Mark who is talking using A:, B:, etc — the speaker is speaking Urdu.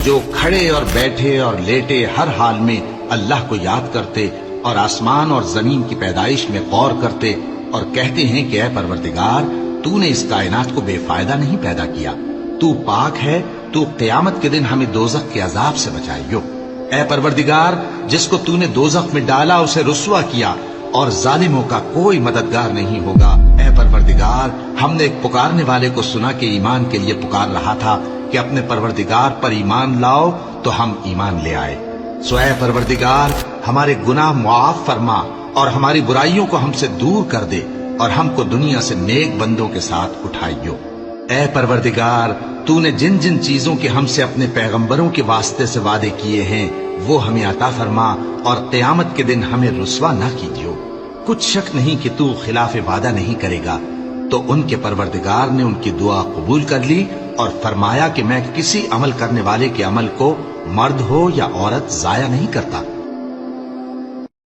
A: جو کھڑے اور بیٹھے اور لیٹے ہر حال میں اللہ کو یاد کرتے اور آسمان اور زمین کی پیدائش میں غور کرتے اور کہتے ہیں کہ اے پروردگار تو نے اس کائنات کو بے فائدہ نہیں پیدا کیا، تو پاک ہے، تو قیامت کے دن ہمیں دوزخ کے عذاب سے بچائیو۔ اے پروردگار جس کو تو نے دوزخ میں ڈالا اسے رسوا کیا اور ظالموں کا کوئی مددگار نہیں ہوگا۔ اے پروردگار ہم نے ایک پکارنے والے کو سنا کہ ایمان کے لیے پکار رہا تھا کہ اپنے پروردگار پر ایمان لاؤ، تو ہم ایمان لے آئے۔ سو اے پروردگار ہمارے گناہ معاف فرما اور ہماری برائیوں کو ہم سے دور کر دے اور ہم کو دنیا سے نیک بندوں کے ساتھ اٹھائیو۔ اے پروردگار تو نے جن جن چیزوں کے ہم سے اپنے پیغمبروں کے واسطے سے وعدے کیے ہیں وہ ہمیں عطا فرما اور قیامت کے دن ہمیں رسوا نہ کیجیو۔ کچھ شک نہیں کہ تو خلاف وعدہ نہیں کرے گا۔ تو ان کے پروردگار نے ان کی دعا قبول کر لی اور فرمایا کہ میں کسی عمل کرنے والے کے عمل کو مرد ہو یا عورت ضائع نہیں کرتا۔